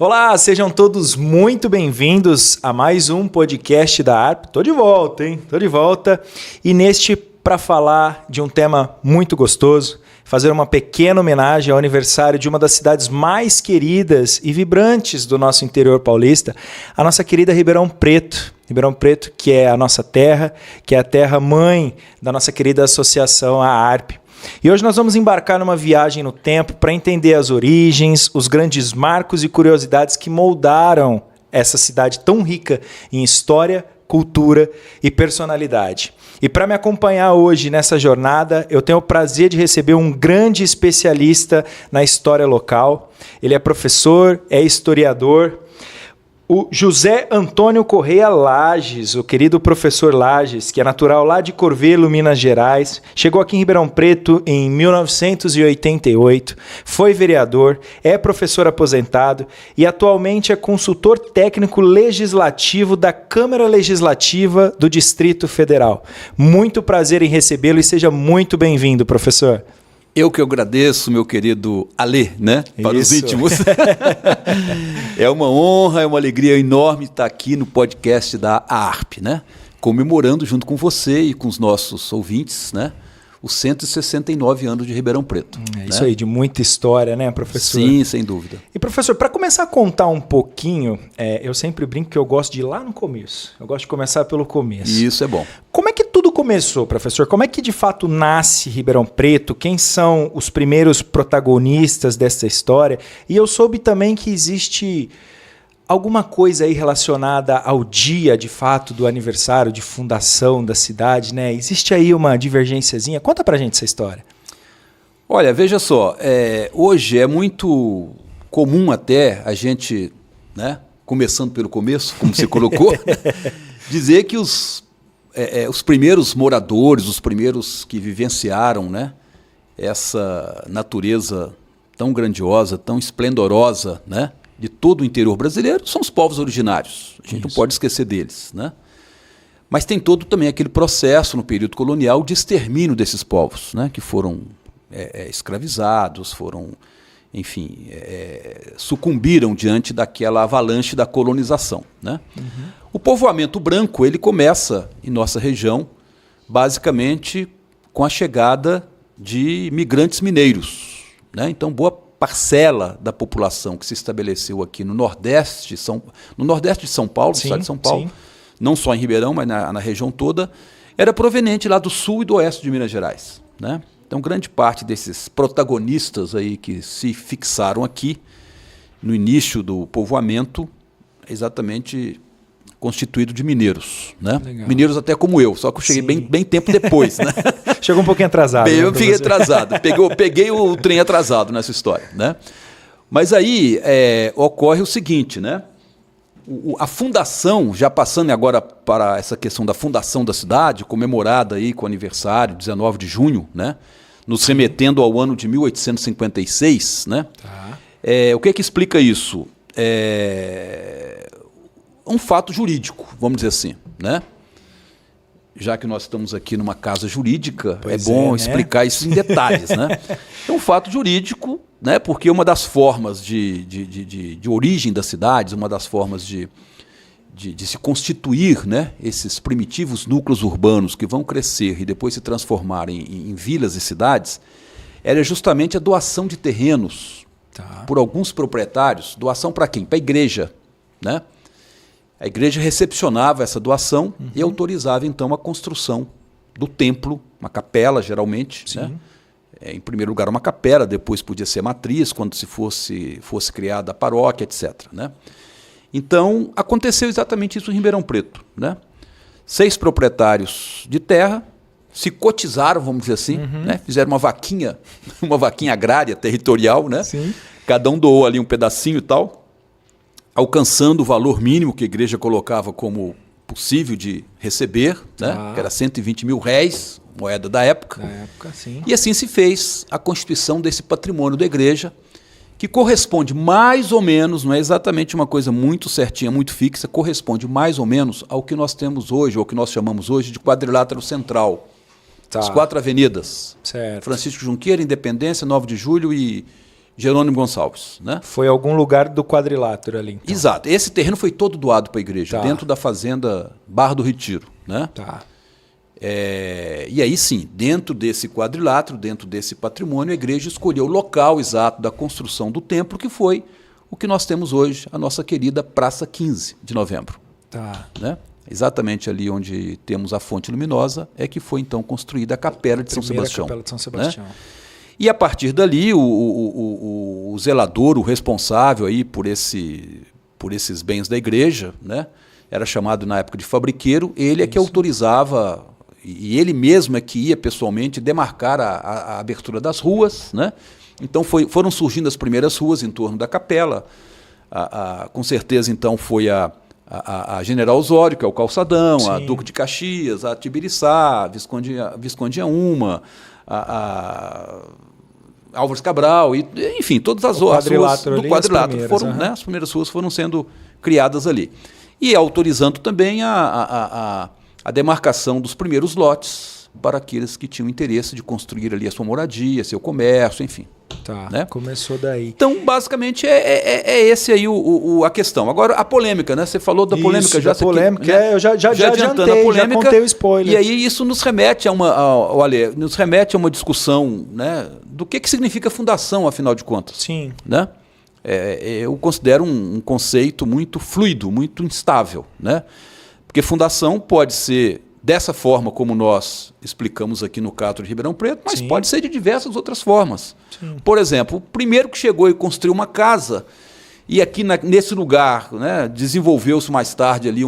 Olá, sejam todos muito bem-vindos a mais um podcast da ARP. Tô de volta, hein? Tô de volta. E neste, para falar de um tema muito gostoso, fazer uma pequena homenagem ao aniversário de uma das cidades mais queridas e vibrantes do nosso interior paulista, a nossa querida Ribeirão Preto. Ribeirão Preto, que é a nossa terra, que é a terra-mãe da nossa querida associação, a ARP. E hoje nós vamos embarcar numa viagem no tempo para entender as origens, os grandes marcos e curiosidades que moldaram essa cidade tão rica em história, cultura e personalidade. E para me acompanhar hoje nessa jornada, eu tenho o prazer de receber um grande especialista na história local. Ele é professor, é historiador, o José Antônio Correia Lages, o querido professor Lages, que é natural lá de Corvelo, Minas Gerais, chegou aqui em Ribeirão Preto em 1988, foi vereador, é professor aposentado e atualmente é consultor técnico legislativo da Câmara Legislativa do Distrito Federal. Muito prazer em recebê-lo e seja muito bem-vindo, professor. Eu que agradeço, meu querido Alê, né? Para os íntimos. É uma honra, é uma alegria enorme estar aqui no podcast da ARP, né? Comemorando junto com você e com os nossos ouvintes, né? Os 169 anos de Ribeirão Preto. É isso aí, de muita história, né, professor? Sim, sem dúvida. E, professor, para começar a contar um pouquinho, eu sempre brinco que eu gosto de ir lá no começo. Eu gosto de começar pelo começo. Isso é bom. Como é que tudo começou, professor? Como é que de fato nasce Ribeirão Preto? Quem são os primeiros protagonistas dessa história? E eu soube também que existe alguma coisa aí relacionada ao dia, de fato, do aniversário de fundação da cidade, né? Existe aí uma divergênciazinha? Conta pra gente essa história. Olha, veja só, hoje é muito comum até a gente, né, começando pelo começo, como você colocou, dizer que os primeiros moradores, os primeiros que vivenciaram, né, essa natureza tão grandiosa, tão esplendorosa, né, de todo o interior brasileiro, são os povos originários. A gente não pode esquecer deles, né? Mas tem todo também aquele processo no período colonial de extermínio desses povos, né, que foram escravizados, foram, enfim, sucumbiram diante daquela avalanche da colonização, né? Uhum. O povoamento branco ele começa em nossa região basicamente com a chegada de migrantes mineiros, né? Então boa parcela da população que se estabeleceu aqui no Nordeste de São Paulo, sim, estado de São Paulo, sim, não só em Ribeirão, mas na região toda, era proveniente lá do sul e do oeste de Minas Gerais, né? Então grande parte desses protagonistas aí que se fixaram aqui no início do povoamento é exatamente constituído de mineiros, né? Legal. Mineiros até como eu, só que eu cheguei bem tempo depois, né? Chegou um pouquinho atrasado. Eu fiquei atrasado, peguei o trem atrasado nessa história, né? Mas aí ocorre o seguinte, né? A fundação, já passando agora para essa questão da fundação da cidade, comemorada aí com o aniversário, 19 de junho, né? Nos remetendo ao ano de 1856, né? Tá. O que explica isso? Um fato jurídico, vamos dizer assim, né? Já que nós estamos aqui numa casa jurídica, pois bom né? explicar isso em detalhes, né? É um fato jurídico, né? Porque uma das formas de origem das cidades, uma das formas de se constituir, né, esses primitivos núcleos urbanos que vão crescer e depois se transformarem em vilas e cidades, era justamente a doação de terrenos por alguns proprietários. Doação para quem? Para a igreja, né? A igreja recepcionava essa doação e autorizava, então, a construção do templo, uma capela, geralmente. Né? Em primeiro lugar, uma capela, depois podia ser matriz, quando se fosse criada a paróquia, etc. Né? Então, aconteceu exatamente isso em Ribeirão Preto. Né? 6 proprietários de terra se cotizaram, vamos dizer assim, né? Fizeram uma vaquinha agrária, territorial, né? Cada um doou ali um pedacinho e tal, alcançando o valor mínimo que a igreja colocava como possível de receber, né? Que era 120 mil réis, moeda da época. Sim. E assim se fez a constituição desse patrimônio da igreja, que corresponde mais ou menos, não é exatamente uma coisa muito certinha, muito fixa, corresponde mais ou menos ao que nós temos hoje, ou que nós chamamos hoje de quadrilátero central. As 4 avenidas. Certo. Francisco Junqueira, Independência, 9 de Julho e Jerônimo Gonçalves, né? Foi algum lugar do quadrilátero ali, então. Exato. Esse terreno foi todo doado para a igreja, Tá. dentro da fazenda Barra do Retiro, né? Tá. E aí sim, dentro desse quadrilátero, dentro desse patrimônio, a igreja escolheu o local exato da construção do templo, que foi o que nós temos hoje, a nossa querida Praça 15 de Novembro. Tá. Né? Exatamente ali onde temos a fonte luminosa, é que foi então construída a Capela de São Primeira Sebastião. Capela de São Sebastião. Né? E a partir dali, o zelador, o responsável aí por esses bens da igreja, né? Era chamado na época de fabriqueiro, ele é que autorizava, e ele mesmo é que ia pessoalmente demarcar a abertura das ruas. Né? Então foram surgindo as primeiras ruas em torno da capela. Com certeza então foi a General Osório, que é o Calçadão, Sim. a Duque de Caxias, a Tibiriçá, a Visconde Uma, a Álvares Cabral, enfim, todas as ruas do quadrilátero foram, né, as primeiras ruas foram sendo criadas ali. E autorizando também a demarcação dos primeiros lotes para aqueles que tinham interesse de construir ali a sua moradia, seu comércio, enfim. Tá, né? Começou daí. Então, basicamente, é esse aí a questão. Agora, a polêmica, né? Você falou da polêmica já. Polêmica, né? Eu já adiantando a polêmica, já contei o spoiler. E aí isso nos remete a uma discussão, né, do que significa fundação, afinal de contas. Sim. Né? Eu considero um conceito muito fluido, muito instável. Né? Porque fundação pode ser dessa forma como nós explicamos aqui no Castro de Ribeirão Preto, mas Sim. pode ser de diversas outras formas. Sim. Por exemplo, o primeiro que chegou e construiu uma casa, e aqui nesse lugar, né, desenvolveu-se mais tarde ali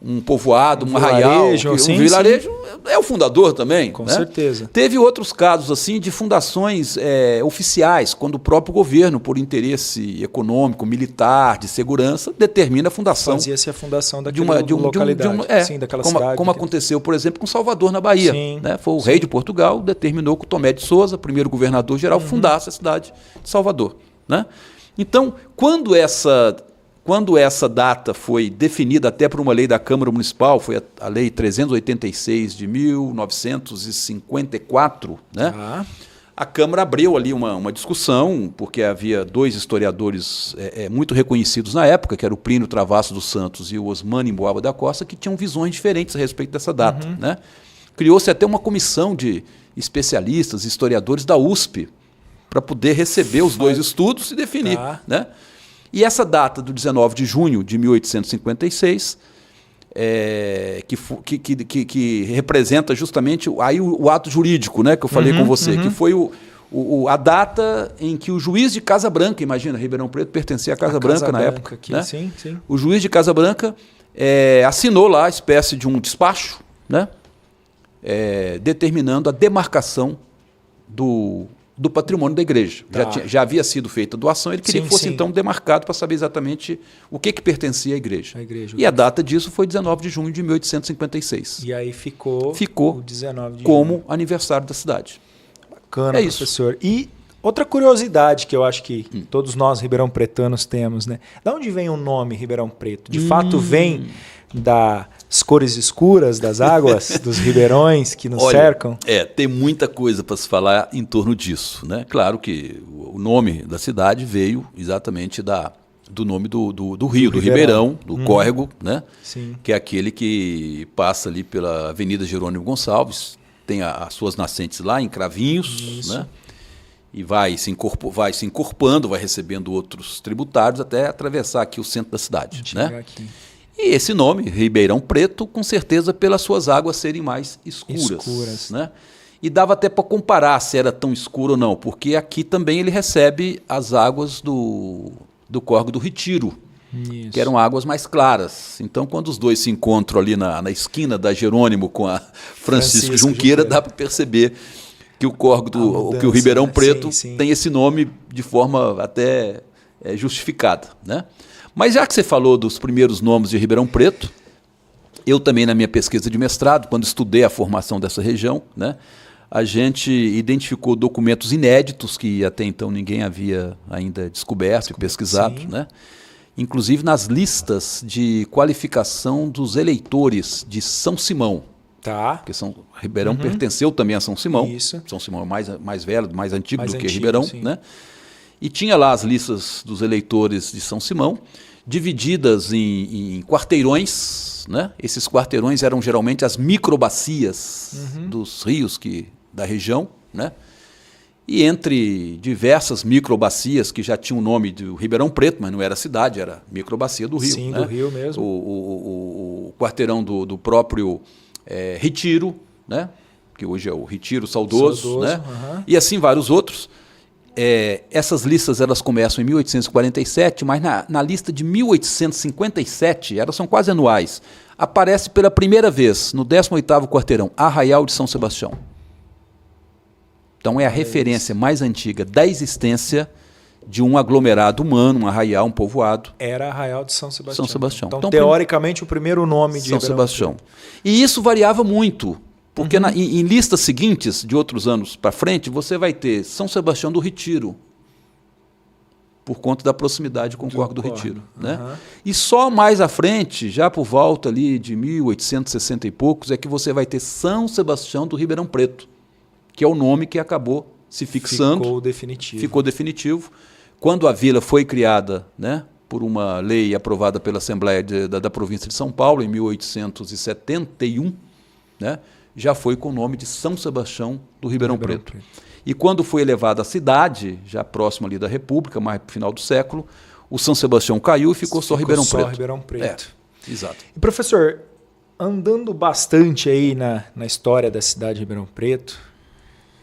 um povoado, um arraial, um vilarejo, é o fundador também. Com né? certeza. Teve outros casos assim de fundações oficiais, quando o próprio governo, por interesse econômico, militar, de segurança, determina a fundação. Fazia-se a fundação daquela localidade, sim, daquela cidade. Como aconteceu, por exemplo, com Salvador, na Bahia. Sim, né? Foi o rei de Portugal, determinou que o Tomé de Sousa, primeiro governador-geral, fundasse a cidade de Salvador. Né? Então, quando essa data foi definida até por uma lei da Câmara Municipal, foi a Lei 386 de 1954, né? A Câmara abriu ali uma discussão, porque havia dois historiadores muito reconhecidos na época, que era o Plínio Travassos dos Santos e o Osmano Emboaba da Costa, que tinham visões diferentes a respeito dessa data. Né? Criou-se até uma comissão de especialistas, historiadores da USP, para poder receber os dois estudos e definir. Tá. Né? E essa data do 19 de junho de 1856, que representa justamente aí o ato jurídico, né, que eu falei com você, que foi a data em que o juiz de Casa Branca, imagina, Ribeirão Preto pertencia à Casa Branca na época. Aqui, né? Sim, sim. O juiz de Casa Branca assinou lá a espécie de um despacho, né, determinando a demarcação do patrimônio da igreja. Tá. Já havia sido feita a doação, ele queria que fosse então demarcado para saber exatamente o que pertencia à igreja. E a data disso foi 19 de junho de 1856. E aí ficou o 19 de como junho. aniversário da cidade. Bacana, professor. E outra curiosidade que eu acho que todos nós ribeirão-pretanos temos, né? Da onde vem o nome Ribeirão Preto? De fato vem das cores escuras das águas, dos ribeirões que nos cercam? Tem muita coisa para se falar em torno disso. Né? Claro que o nome da cidade veio exatamente do nome do rio, do Ribeirão, do córrego, né? Sim. Que é aquele que passa ali pela Avenida Jerônimo Gonçalves, tem as suas nascentes lá em Cravinhos, né? E vai se encorpando, vai recebendo outros tributários até atravessar aqui o centro da cidade. Né? Aqui. E esse nome, Ribeirão Preto, com certeza pelas suas águas serem mais escuras. Né? E dava até para comparar se era tão escuro ou não, porque aqui também ele recebe as águas do córrego do Retiro, que eram águas mais claras. Então, quando os dois se encontram ali na esquina da Jerônimo com a Francisco Junqueira, dá para perceber que o córrego que o Ribeirão Preto tem esse nome de forma até justificada. Né? Mas já que você falou dos primeiros nomes de Ribeirão Preto, eu também na minha pesquisa de mestrado, quando estudei a formação dessa região, né, a gente identificou documentos inéditos que até então ninguém havia ainda descoberto e pesquisado, né? Inclusive nas listas de qualificação dos eleitores de São Simão. Tá. Porque Ribeirão pertenceu também a São Simão. Isso. São Simão é mais velho, mais antigo do que Ribeirão. Sim. Né? e tinha lá as listas dos eleitores de São Simão, divididas em quarteirões, né? Esses quarteirões eram geralmente as microbacias dos rios da região, né? E entre diversas microbacias que já tinham o nome do Ribeirão Preto, mas não era cidade, era microbacia do Rio. Sim, né? do Rio mesmo. O quarteirão do próprio Retiro, né? Que hoje é o Retiro Saudoso, né? E assim vários outros. Essas listas elas começam em 1847, mas na lista de 1857, elas são quase anuais, aparece pela primeira vez, no 18º quarteirão, Arraial de São Sebastião. Então é a referência mais antiga da existência de um aglomerado humano, um arraial, um povoado. Era Arraial de São Sebastião. São Sebastião. Então teoricamente, o primeiro nome de São Ribeirão Sebastião. Preto. E isso variava muito. Porque em listas seguintes, de outros anos para frente, você vai ter São Sebastião do Retiro, por conta da proximidade com o Córrego do Retiro. Né? E só mais à frente, já por volta ali de 1860 e poucos, é que você vai ter São Sebastião do Ribeirão Preto, que é o nome que acabou se fixando. Ficou definitivo. Quando a vila foi criada, né, por uma lei aprovada pela Assembleia da província de São Paulo, em 1871, né, já foi com o nome de São Sebastião do Ribeirão Preto. E quando foi elevada à cidade, já próximo ali da República, mais no final do século, o São Sebastião caiu e ficou só Ribeirão Preto. Ribeirão Preto. Exato. E professor, andando bastante aí na história da cidade de Ribeirão Preto,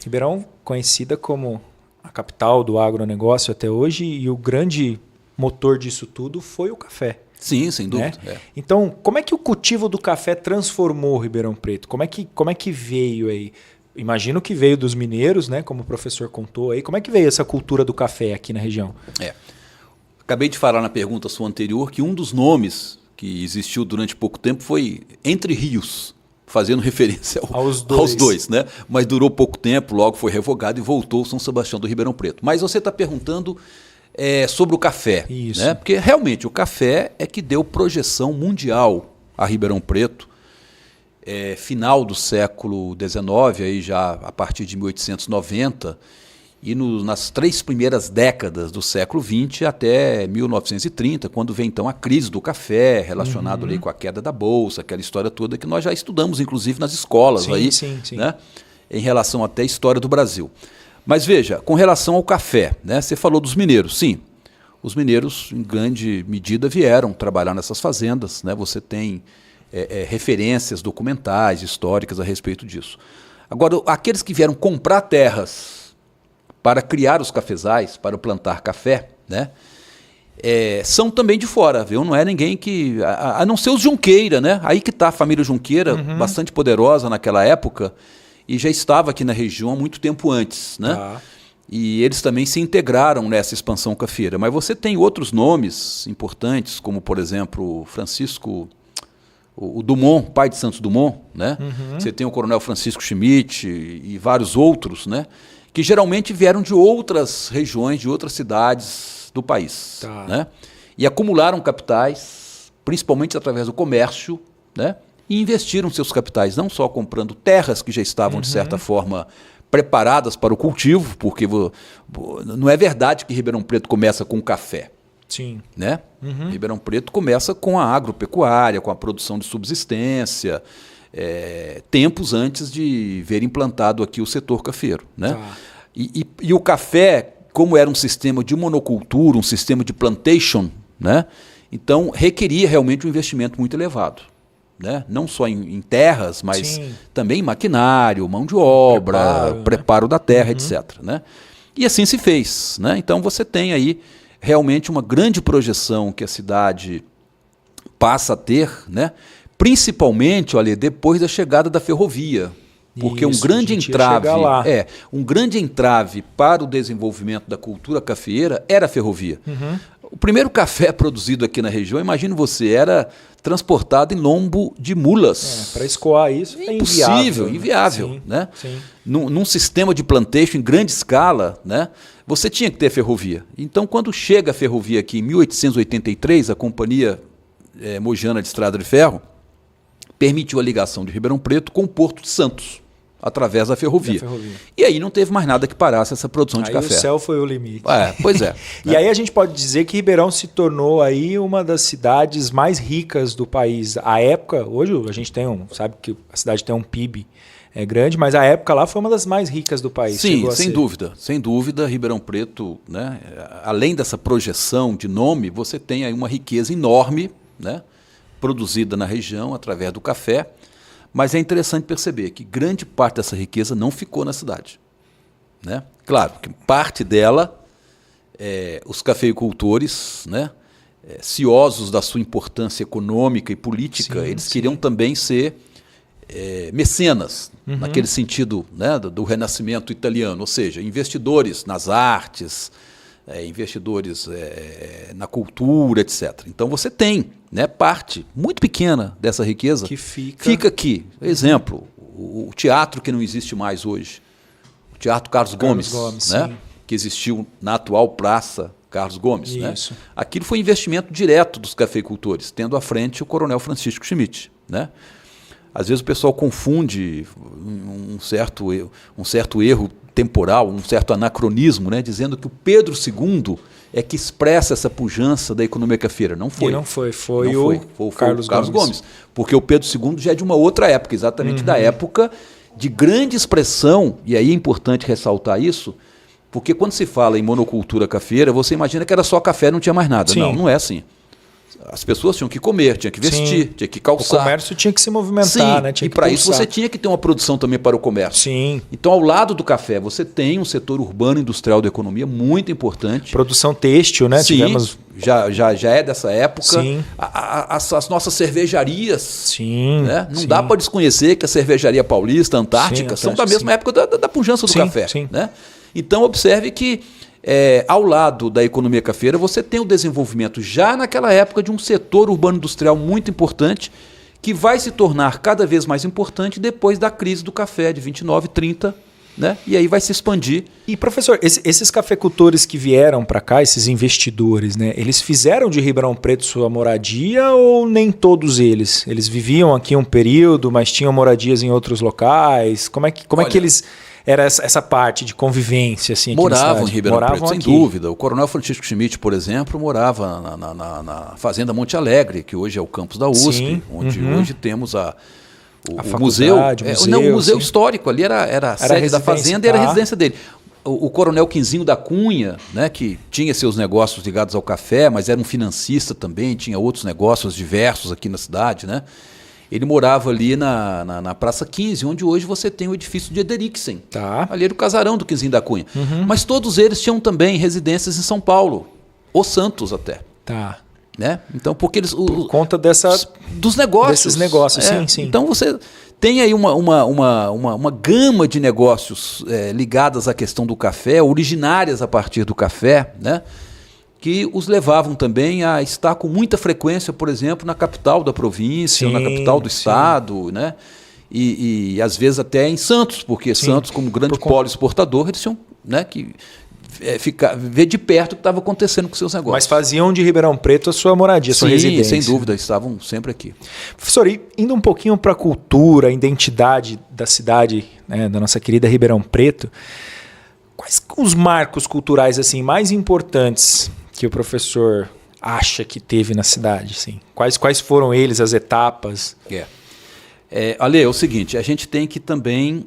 Ribeirão conhecida como a capital do agronegócio até hoje, e o grande motor disso tudo foi o café. Sim, sem dúvida. Né? Então, como é que o cultivo do café transformou o Ribeirão Preto? Como é que veio aí? Imagino que veio dos mineiros, né? Como o professor contou aí. Como é que veio essa cultura do café aqui na região? Acabei de falar na pergunta sua anterior que um dos nomes que existiu durante pouco tempo foi Entre Rios, fazendo referência aos dois, né? Mas durou pouco tempo, logo foi revogado e voltou São Sebastião do Ribeirão Preto. Mas você está perguntando sobre o café. Isso. Né? Porque realmente o café é que deu projeção mundial a Ribeirão Preto, final do século XIX, aí já a partir de 1890, e nas 3 primeiras décadas do século XX até 1930, quando vem então a crise do café, relacionado ali com a queda da bolsa, aquela história toda que nós já estudamos, inclusive nas escolas, Sim. Né? Em relação até à história do Brasil. Mas veja, com relação ao café, né? Você falou dos mineiros. Sim, os mineiros, em grande medida, vieram trabalhar nessas fazendas. Né? Você tem referências documentais, históricas a respeito disso. Agora, aqueles que vieram comprar terras para criar os cafezais, para plantar café, né? São também de fora, viu? Não é ninguém que... A não ser os Junqueira, né? Aí que está a família Junqueira, bastante poderosa naquela época, e já estava aqui na região há muito tempo antes, né? E eles também se integraram nessa expansão cafeira. Mas você tem outros nomes importantes, como, por exemplo, o Dumont, pai de Santos Dumont, né? Você tem o coronel Francisco Schmidt e vários outros, né? Que geralmente vieram de outras regiões, de outras cidades do país. Né? E acumularam capitais, principalmente através do comércio, né? E investiram seus capitais, não só comprando terras que já estavam, de certa forma, preparadas para o cultivo, porque não é verdade que Ribeirão Preto começa com café. Sim. Né? Ribeirão Preto começa com a agropecuária, com a produção de subsistência, tempos antes de ver implantado aqui o setor cafeiro. Né? E o café, como era um sistema de monocultura, um sistema de plantation, né? Então requeria realmente um investimento muito elevado. Né? Não só em terras, mas também em maquinário, mão de obra, preparo da terra, etc. Né? E assim se fez. Né? Então você tem aí realmente uma grande projeção que a cidade passa a ter, né? Principalmente, olha, depois da chegada da ferrovia. Porque um grande entrave para o desenvolvimento da cultura cafeeira era a ferrovia. O primeiro café produzido aqui na região, imagine você, era transportado em lombo de mulas. Para escoar isso é impossível, inviável. Sim, né? Sim. Num sistema de plantation em grande escala, né? Você tinha que ter ferrovia. Então, quando chega a ferrovia aqui em 1883, a Companhia Mogiana de Estrada de Ferro permitiu a ligação de Ribeirão Preto com o Porto de Santos. através da ferrovia. E aí não teve mais nada que parasse essa produção de café. O céu foi o limite. Pois é. E aí a gente pode dizer que Ribeirão se tornou aí uma das cidades mais ricas do país. A época, hoje a gente sabe que a cidade tem um PIB grande, mas a época lá foi uma das mais ricas do país. Sim, sem dúvida. Sem dúvida, Ribeirão Preto, né, além dessa projeção de nome, você tem aí uma riqueza enorme, né, produzida na região através do café. Mas é interessante perceber que grande parte dessa riqueza não ficou na cidade, né? Claro que parte dela, os cafeicultores, né, ciosos da sua importância econômica e política, eles queriam também ser mecenas, naquele sentido, né, do renascimento italiano, ou seja, investidores nas artes, investidores na cultura, etc. Então você tem, né, parte muito pequena dessa riqueza que fica aqui. Exemplo, o teatro que não existe mais hoje, o Teatro Carlos Gomes, né, que existiu na atual Praça Carlos Gomes. Né? Aquilo foi investimento direto dos cafeicultores, tendo à frente o Coronel Francisco Schmidt. Né? Às vezes o pessoal confunde um certo erro temporal, um certo anacronismo, né, dizendo que o Pedro II é que expressa essa pujança da economia cafeira. Não foi. E não foi. Foi o Carlos Gomes. Porque o Pedro II já é de uma outra época, exatamente da época de grande expressão, e aí é importante ressaltar isso, porque quando se fala em monocultura cafeira, você imagina que era só café, não tinha mais nada. Sim. Não é assim. As pessoas tinham que comer, tinham que vestir, tinha que calçar. O comércio tinha que se movimentar, né? E para isso você tinha que ter uma produção também para o comércio. Sim. Então, ao lado do café, você tem um setor urbano industrial da economia muito importante. Produção têxtil, né? Sim, já é dessa época. Sim. As nossas cervejarias. Sim. Né? Não dá para desconhecer que a cervejaria paulista, a Antártica, são da mesma época da pujança do café. Sim. Né? Então, observe que ao lado da economia cafeira, você tem o desenvolvimento já naquela época de um setor urbano industrial muito importante que vai se tornar cada vez mais importante depois da crise do café de 29, 30, né? E aí vai se expandir. E professor, esses cafeicultores que vieram para cá, esses investidores, né? Eles fizeram de Ribeirão Preto sua moradia ou nem todos eles? Eles viviam aqui um período, mas tinham moradias em outros locais? Como é que eles... Era essa parte de convivência assim aqui moravam em Ribeirão Preto, sem aqui. dúvida. O Coronel Francisco Schmidt, por exemplo, morava na Fazenda Monte Alegre, que hoje é o campus da USP, onde hoje temos o museu. O museu histórico ali era a sede da fazenda e era a residência dele. O Coronel Quinzinho da Cunha, né, que tinha seus negócios ligados ao café, mas era um financista também, tinha outros negócios diversos aqui na cidade, né? Ele morava ali na Praça 15, onde hoje você tem o edifício de Ederiksen. Tá. Ali era o casarão do Quinzinho da Cunha. Mas todos eles tinham também residências em São Paulo, ou Santos até. Tá. Né? Então, porque eles... Por conta dos negócios. Desses negócios, sim. Então você tem aí uma gama de negócios ligadas à questão do café, originárias a partir do café, né? Que os levavam também a estar com muita frequência, por exemplo, na capital da província, ou na capital do estado, né? E às vezes até em Santos, porque Santos, como grande polo exportador, eles tinham, né, que ver de perto o que estava acontecendo com seus negócios. Mas faziam de Ribeirão Preto a sua moradia, a sua residência. Sem dúvida, estavam sempre aqui. Professor, indo um pouquinho para a cultura, a identidade da cidade, né, da nossa querida Ribeirão Preto, quais os marcos culturais assim mais importantes que o professor acha que teve na cidade? Assim? Quais foram eles, as etapas? Ale, é o seguinte, a gente tem que também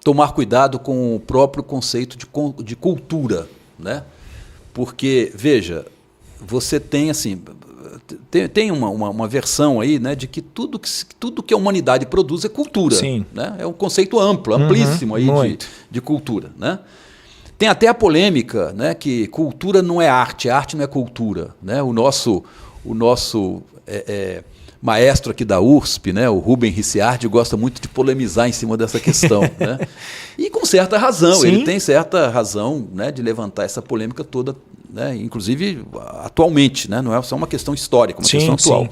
tomar cuidado com o próprio conceito de cultura, né? Porque, veja, você tem assim, tem uma versão aí, né, de que tudo que a humanidade produz é cultura. Sim. Né? É um conceito amplo, amplíssimo aí de cultura, né? Tem até a polêmica, né, que cultura não é arte não é cultura. Né? O nosso maestro aqui da USP, né, o Rubem Ricciardi, gosta muito de polemizar em cima dessa questão. Né? E com certa razão, Sim. Ele tem certa razão, né, de levantar essa polêmica toda, né, inclusive atualmente, né, não é só uma questão histórica, uma questão atual. Sim.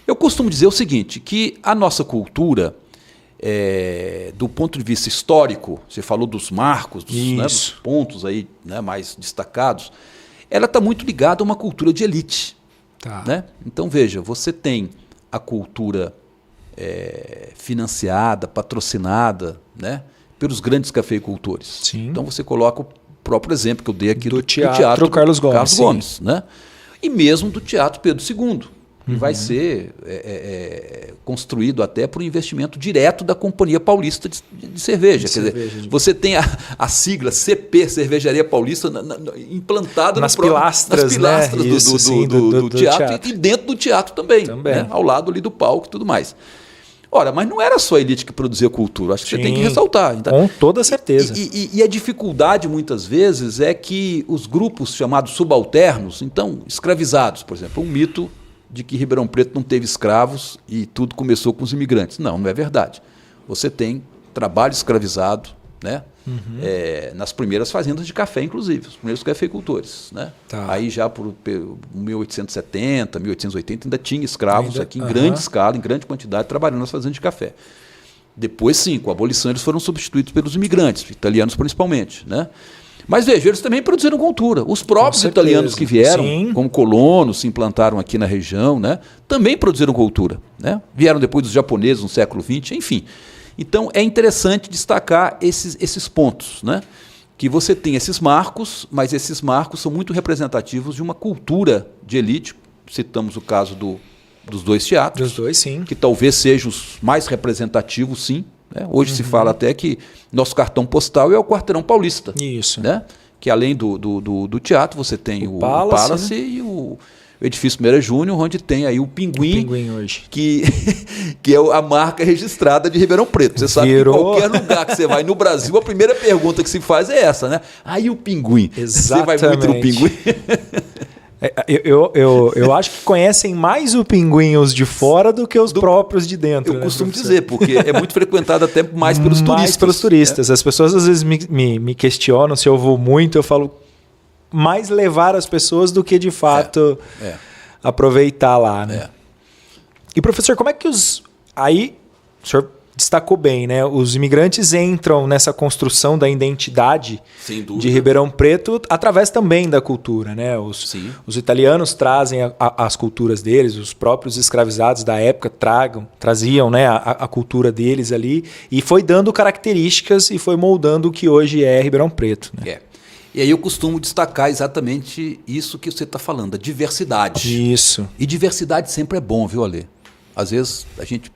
Eu costumo dizer o seguinte, que a nossa cultura... do ponto de vista histórico, você falou dos marcos, dos pontos aí, né, mais destacados, ela está muito ligada a uma cultura de elite. Tá. Né? Então, veja, você tem a cultura financiada, patrocinada, né, pelos grandes cafeicultores. Sim. Então você coloca o próprio exemplo que eu dei aqui do teatro Carlos Gomes, né? E mesmo do Teatro Pedro II, que vai ser construído até por um investimento direto da Companhia Paulista de Cerveja. Quer dizer, você tem a sigla CP, Cervejaria Paulista, implantada nas pilastras, né? do teatro e dentro do teatro também. Né? Ao lado ali do palco e tudo mais. Ora, mas não era só a elite que produzia cultura, acho que você tem que ressaltar. Então, com toda certeza. E a dificuldade, muitas vezes, é que os grupos chamados subalternos, então, escravizados, por exemplo, um mito de que Ribeirão Preto não teve escravos e tudo começou com os imigrantes. Não, não é verdade. Você tem trabalho escravizado, né? Nas primeiras fazendas de café, inclusive, os primeiros cafeicultores. Né? Tá. Aí já por 1870, 1880, ainda tinha escravos aqui em grande escala, em grande quantidade, trabalhando nas fazendas de café. Depois, sim, com a abolição, eles foram substituídos pelos imigrantes, italianos principalmente. Né? Mas veja, eles também produziram cultura. Os próprios italianos que vieram, como colonos, se implantaram aqui na região, né? Também produziram cultura. Né? Vieram depois dos japoneses no século XX, enfim. Então, é interessante destacar esses pontos, né? Que você tem esses marcos, mas esses marcos são muito representativos de uma cultura de elite. Citamos o caso dos dois teatros. Dos dois, sim. Que talvez sejam os mais representativos, sim. Né? Hoje se fala até que nosso cartão postal é o Quarteirão Paulista. Isso. Né? Que além do teatro, você tem o Palace, né? E o Edifício Meira Júnior, onde tem aí o Pinguim hoje. Que é a marca registrada de Ribeirão Preto. Você sabe que em qualquer lugar que você vai no Brasil, a primeira pergunta que se faz é essa, né? Aí o Pinguim. Exatamente. Você vai muito no Pinguim? Eu acho que conhecem mais o Pinguim os de fora do que os próprios de dentro. Eu costumo dizer, porque é muito frequentado até mais pelos turistas. Mais pelos turistas. As pessoas às vezes me questionam se eu vou muito, eu falo mais levar as pessoas do que de fato aproveitar lá. Né? E professor, como é que aí o senhor destacou bem, né? Os imigrantes entram nessa construção da identidade de Ribeirão Preto através também da cultura, né? Os italianos trazem as culturas deles, os próprios escravizados da época traziam, né, a cultura deles ali e foi dando características e foi moldando o que hoje é Ribeirão Preto. Né? E aí eu costumo destacar exatamente isso que você está falando, a diversidade. Isso. E diversidade sempre é bom, viu, Alê? Às vezes a gente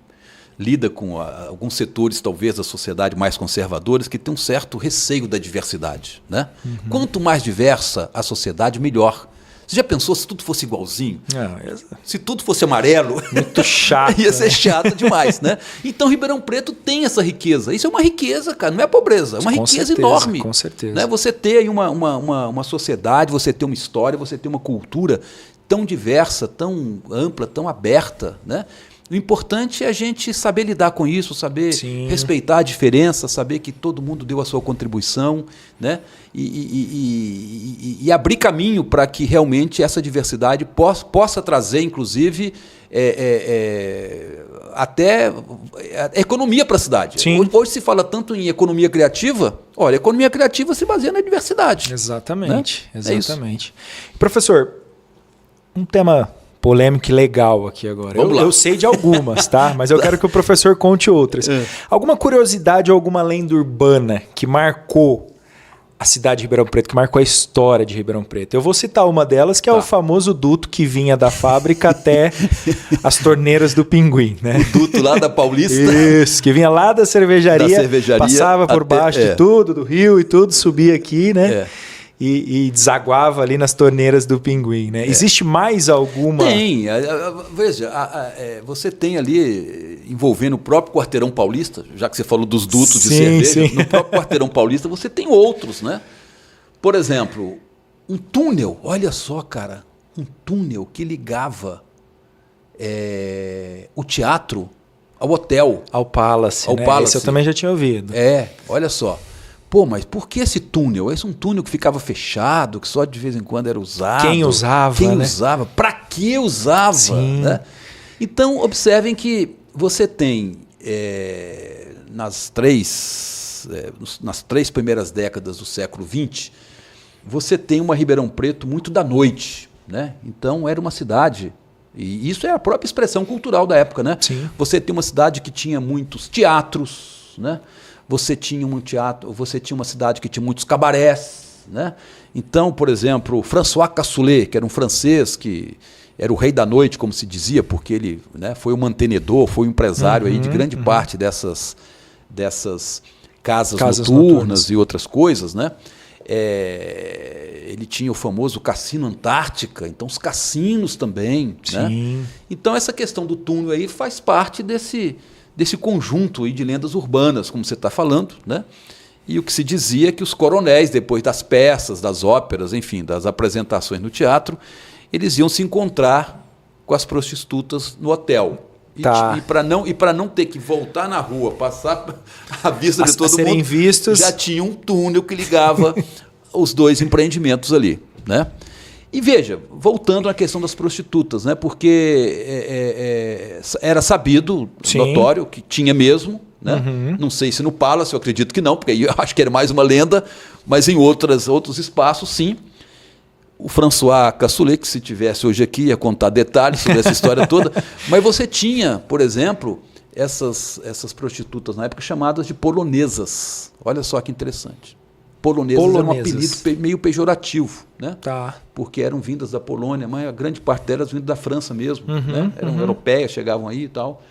lida com alguns setores, talvez, da sociedade mais conservadores, que tem um certo receio da diversidade. Né? Quanto mais diversa a sociedade, melhor. Você já pensou se tudo fosse igualzinho? Se tudo fosse amarelo? Muito chato. Ia ser chato demais, né? Então, Ribeirão Preto tem essa riqueza. Isso é uma riqueza, cara, não é pobreza. É uma riqueza enorme. Com certeza. Né? Você ter aí uma sociedade, você ter uma história, você ter uma cultura tão diversa, tão ampla, tão aberta, né? O importante é a gente saber lidar com isso, saber respeitar a diferença, saber que todo mundo deu a sua contribuição, né? E abrir caminho para que realmente essa diversidade possa trazer, inclusive, até economia para a cidade. Hoje se fala tanto em economia criativa. Olha, a economia criativa se baseia na diversidade. Exatamente. Né? Exatamente. Professor, um tema polêmico e legal aqui agora. Eu sei de algumas, tá? Mas eu quero que o professor conte outras. Alguma curiosidade ou alguma lenda urbana que marcou a cidade de Ribeirão Preto, que marcou a história de Ribeirão Preto? Eu vou citar uma delas, que é o famoso duto que vinha da fábrica até as torneiras do Pinguim, né? O duto lá da Paulista. Isso, que vinha lá da cervejaria passava por baixo de tudo, do rio e tudo, subia aqui, né? E desaguava ali nas torneiras do Pinguim, né? Existe mais alguma? Tem. Veja, você tem ali, envolvendo o próprio Quarteirão Paulista, já que você falou dos dutos de cerveja, no próprio Quarteirão Paulista você tem outros, né? Por exemplo, um túnel, olha só, cara, um túnel que ligava o teatro ao hotel. Ao Palace, né? Palace. Esse eu também já tinha ouvido. Olha só. Pô, mas por que esse túnel? Esse é um túnel que ficava fechado, que só de vez em quando era usado. Quem usava, Quem né? usava? Para que usava? Né? Então, observem que você tem, nas três primeiras décadas do século XX, você tem uma Ribeirão Preto muito da noite. Né? Então, era uma cidade E isso é a própria expressão cultural da época, né? Sim. Você tem uma cidade que tinha muitos teatros, né? Você tinha uma cidade que tinha muitos cabarés, né? Então, por exemplo, François Cassoulet, que era um francês que era o rei da noite, como se dizia, porque ele, né, foi o mantenedor, foi o empresário aí de grande parte dessas casas noturnas e outras coisas, né? Ele tinha o famoso Cassino Antártica, então os cassinos também, né? Então essa questão do túnel aí faz parte desse conjunto aí de lendas urbanas, como você está falando, né? E o que se dizia é que os coronéis, depois das peças, das óperas, enfim, das apresentações no teatro, eles iam se encontrar com as prostitutas no hotel. E para não ter que voltar na rua, passar à vista de todo mundo, vistos. Já tinha um túnel que ligava os dois empreendimentos ali, né? E veja, voltando à questão das prostitutas, né? Porque era sabido, notório, que tinha mesmo, né? Não sei se no Palace, eu acredito que não, porque aí eu acho que era mais uma lenda, mas em outros espaços, sim. O François Cassoulet, que se tivesse hoje aqui, ia contar detalhes sobre essa história toda. Mas você tinha, por exemplo, essas prostitutas na época chamadas de polonesas. Olha só que interessante. Polonesas era um apelido meio pejorativo, né? Porque eram vindas da Polônia, mas a grande parte delas vindas da França mesmo, né? Eram europeias, chegavam aí e tal.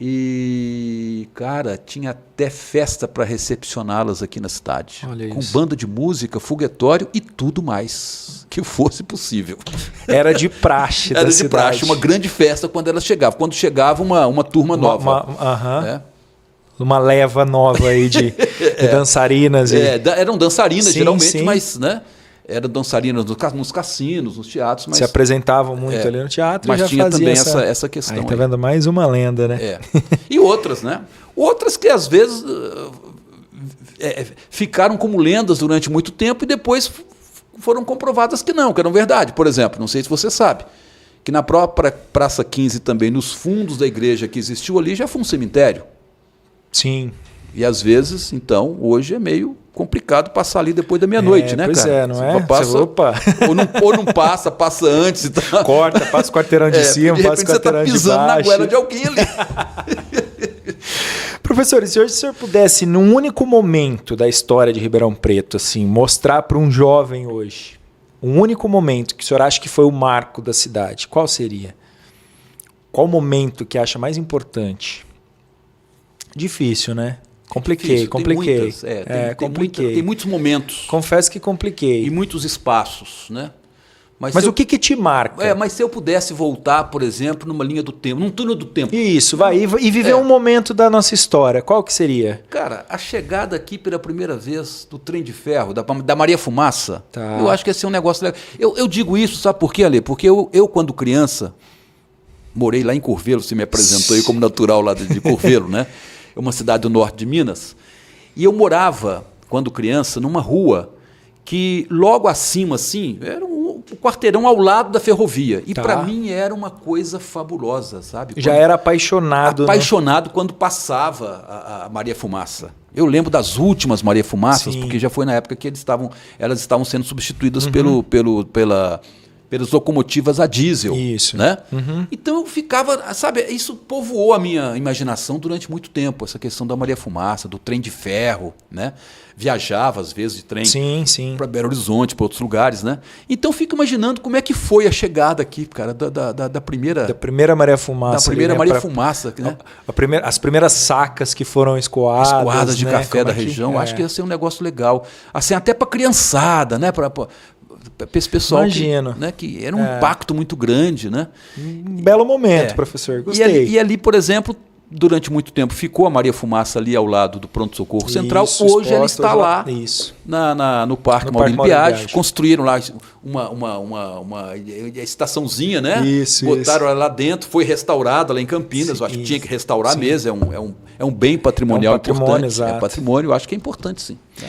E, cara, tinha até festa para recepcioná-las aqui na cidade. Com banda de música, foguetório e tudo mais que fosse possível. Era de praxe da cidade. Era de praxe, uma grande festa quando elas chegavam. Quando chegava uma turma nova. Uma leva nova aí de dançarinas. Eram dançarinas, geralmente, mas, né? Eram dançarinas nos cassinos, nos teatros. Mas, se apresentavam muito ali no teatro. Mas já tinha fazia também essa questão. Aí tá vendo mais uma lenda, né? E outras, né? Outras que às vezes ficaram como lendas durante muito tempo e depois foram comprovadas que não, que eram verdade. Por exemplo, não sei se você sabe, que na própria Praça 15 também, nos fundos da igreja que existiu ali, já foi um cemitério. Sim. E às vezes, então, hoje é meio complicado passar ali depois da meia-noite, né, pois cara? Não é? Passa, ou não passa antes. E tá... Corta, passa o quarteirão de cima, passa o quarteirão de baixo. Você está pisando na goela de alguém ali. Professor, e se hoje o senhor pudesse, num único momento da história de Ribeirão Preto, assim, mostrar para um jovem hoje, um único momento que o senhor acha que foi o marco da cidade, qual seria? Qual momento que acha mais importante? Difícil, né? Compliquei. Tem muitos momentos. Confesso que compliquei. E muitos espaços, né? Mas o que te marca? Mas se eu pudesse voltar, por exemplo, numa linha do tempo, num túnel do tempo. Isso, e viver um momento da nossa história, qual que seria? Cara, a chegada aqui pela primeira vez do trem de ferro, da Maria Fumaça, eu acho que ia ser um negócio legal. Eu digo isso, sabe por quê, Ale? Porque eu quando criança, morei lá em Curvelo, você me apresentou aí como natural lá de Curvelo, né? É uma cidade do norte de Minas. E eu morava, quando criança, numa rua que logo acima, assim, era um quarteirão ao lado da ferrovia. E para mim era uma coisa fabulosa, sabe? Já era apaixonado. Apaixonado, né? Quando passava a Maria Fumaça. Eu lembro das últimas Maria Fumaças, porque já foi na época que elas estavam sendo substituídas pelas locomotivas a diesel. Isso. Né? Então eu ficava, sabe, isso povoou a minha imaginação durante muito tempo, essa questão da Maria Fumaça, do trem de ferro, né? Viajava às vezes de trem para Belo Horizonte, para outros lugares, né? Então eu fico imaginando como é que foi a chegada aqui, cara, da primeira... Da primeira Maria Fumaça. Da primeira Maria Fumaça, né? As primeiras sacas que foram escoadas. Escoadas de café da região, acho que ia ser um negócio legal. Assim, até para criançada, né? Para esse pessoal que era um impacto muito grande, né? Um belo momento, professor, gostei. E ali, por exemplo, durante muito tempo ficou a Maria Fumaça ali ao lado do Pronto-Socorro Central. Hoje ela está lá no Parque Maurílio Biagi. Construíram lá uma estaçãozinha, né? Botaram ela lá dentro, foi restaurada lá em Campinas. Eu acho que tinha que restaurar mesmo, é um bem patrimonial importante. Exato. É patrimônio, eu acho que é importante, sim. Né?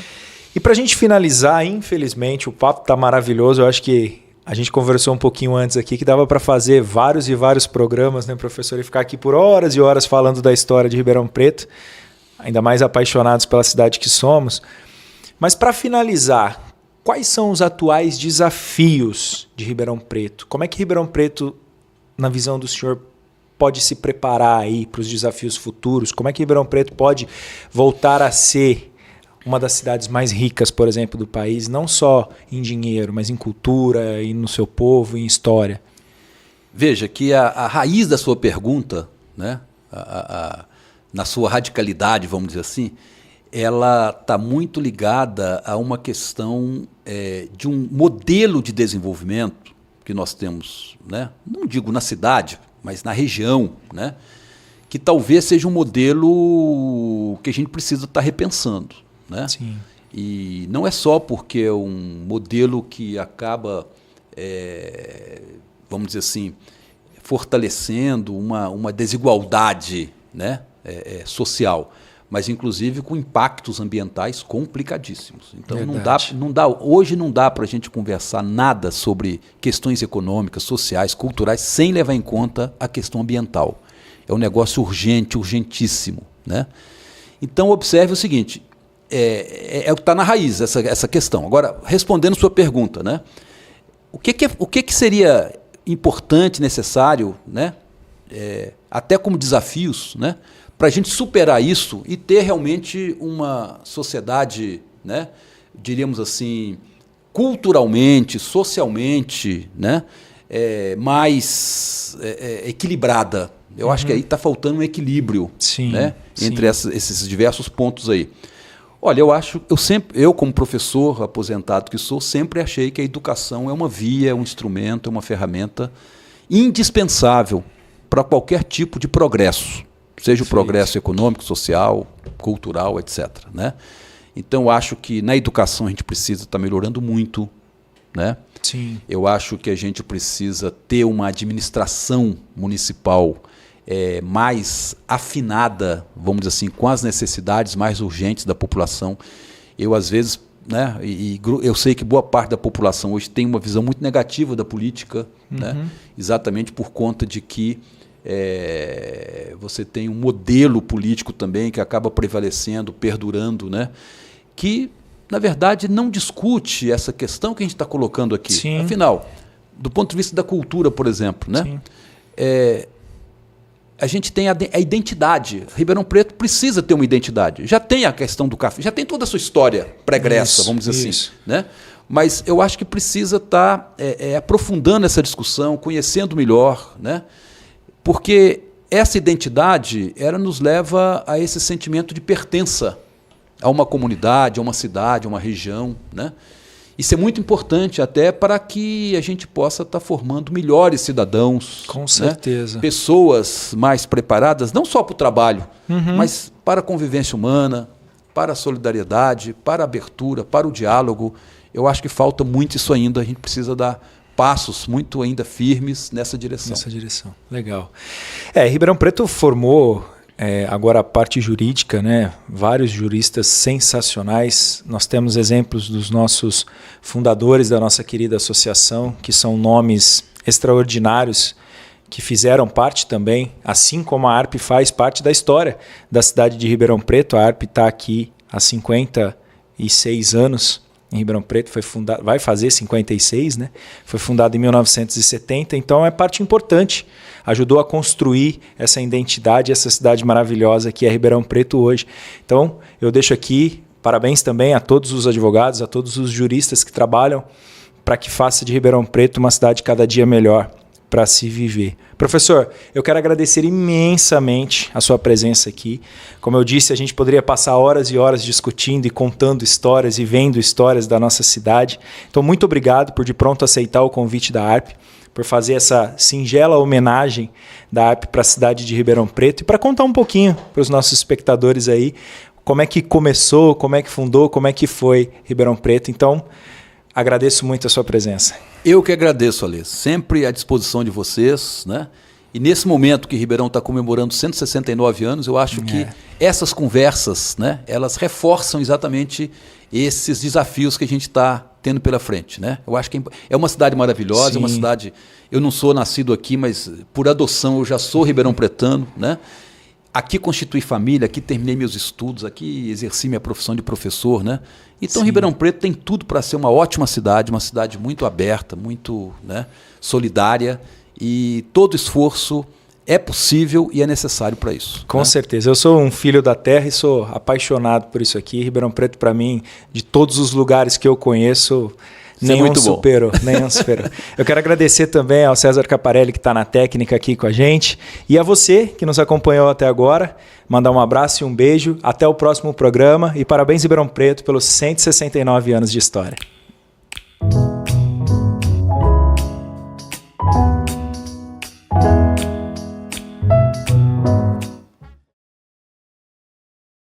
E para a gente finalizar, infelizmente, o papo está maravilhoso. Eu acho que a gente conversou um pouquinho antes aqui que dava para fazer vários e vários programas, né, professor? E ficar aqui por horas e horas falando da história de Ribeirão Preto, ainda mais apaixonados pela cidade que somos. Mas para finalizar, quais são os atuais desafios de Ribeirão Preto? Como é que Ribeirão Preto na visão do senhor, pode se preparar aí para os desafios futuros? Como é que Ribeirão Preto pode voltar a ser uma das cidades mais ricas, por exemplo, do país, não só em dinheiro, mas em cultura, e no seu povo, em história? Veja que a raiz da sua pergunta, né, na sua radicalidade, vamos dizer assim, ela está muito ligada a uma questão de um modelo de desenvolvimento que nós temos, né, não digo na cidade, mas na região, né, que talvez seja um modelo que a gente precisa estar repensando. Né? Sim. E não é só porque é um modelo que acaba, vamos dizer assim, fortalecendo uma desigualdade, né, social, mas inclusive com impactos ambientais complicadíssimos. Então hoje não dá para a gente conversar nada sobre questões econômicas, sociais, culturais, sem levar em conta a questão ambiental. É um negócio urgente, urgentíssimo. Né? Então observe o seguinte, o que está na raiz essa questão. Agora, respondendo sua pergunta, né? O que seria importante, necessário, né? Até como desafios, né? Para a gente superar isso e ter realmente uma sociedade, né, diríamos assim, culturalmente, socialmente, né, mais equilibrada. Eu acho que aí está faltando um equilíbrio, sim, né, sim, entre esses diversos pontos aí. Olha, eu como professor aposentado que sou, sempre achei que a educação é uma via, um instrumento, é uma ferramenta indispensável para qualquer tipo de progresso. Seja o progresso econômico, social, cultural, etc. Né? Então, eu acho que na educação a gente precisa estar melhorando muito. Né? Sim. Eu acho que a gente precisa ter uma administração municipal mais afinada, vamos dizer assim, com as necessidades mais urgentes da população. Eu, às vezes, né, eu sei que boa parte da população hoje tem uma visão muito negativa da política, né? Exatamente por conta de que você tem um modelo político também que acaba prevalecendo, perdurando, né? Que, na verdade, não discute essa questão que a gente está colocando aqui. Sim. Afinal, do ponto de vista da cultura, por exemplo, né? A gente tem a identidade. Ribeirão Preto precisa ter uma identidade. Já tem a questão do café, já tem toda a sua história pregressa, vamos dizer assim. Né? Mas eu acho que precisa estar aprofundando essa discussão, conhecendo melhor, né? Porque essa identidade nos leva a esse sentimento de pertença a uma comunidade, a uma cidade, a uma região. Né? Isso é muito importante até para que a gente possa estar formando melhores cidadãos. Com certeza. Né? Pessoas mais preparadas, não só para o trabalho, mas para a convivência humana, para a solidariedade, para a abertura, para o diálogo. Eu acho que falta muito isso ainda. A gente precisa dar passos muito ainda firmes nessa direção. Nessa direção. Legal. Ribeirão Preto formou... agora a parte jurídica, né? Vários juristas sensacionais. Nós temos exemplos dos nossos fundadores da nossa querida associação, que são nomes extraordinários, que fizeram parte também, assim como a ARP faz parte da história da cidade de Ribeirão Preto. A ARP está aqui há 56 anos em Ribeirão Preto, vai fazer 56, né? Foi fundada em 1970, então é parte importante. Ajudou a construir essa identidade, essa cidade maravilhosa que é Ribeirão Preto hoje. Então, eu deixo aqui parabéns também a todos os advogados, a todos os juristas que trabalham para que faça de Ribeirão Preto uma cidade cada dia melhor para se viver. Professor, eu quero agradecer imensamente a sua presença aqui. Como eu disse, a gente poderia passar horas e horas discutindo e contando histórias e vendo histórias da nossa cidade. Então, muito obrigado por de pronto aceitar o convite da ARP, por fazer essa singela homenagem da ARP para a cidade de Ribeirão Preto e para contar um pouquinho para os nossos espectadores aí como é que começou, como é que fundou, como é que foi Ribeirão Preto. Então, agradeço muito a sua presença. Eu que agradeço, Alê. Sempre à disposição de vocês, né? E nesse momento que Ribeirão está comemorando 169 anos, eu acho que essas conversas, né, elas reforçam exatamente esses desafios que a gente está tendo pela frente. Né? Eu acho que é uma cidade maravilhosa, é uma cidade... Eu não sou nascido aqui, mas por adoção eu já sou ribeirão pretano. Né? Aqui constituí família, aqui terminei meus estudos, aqui exerci minha profissão de professor. Né? Então, Ribeirão Preto tem tudo para ser uma ótima cidade, uma cidade muito aberta, muito, né, solidária, e todo esforço é possível e é necessário para isso. Com certeza. Eu sou um filho da terra e sou apaixonado por isso aqui. Ribeirão Preto, para mim, de todos os lugares que eu conheço, nenhum superou. Eu quero agradecer também ao César Caparelli, que está na técnica aqui com a gente, e a você que nos acompanhou até agora. Mandar um abraço e um beijo. Até o próximo programa. E parabéns, Ribeirão Preto, pelos 169 anos de história.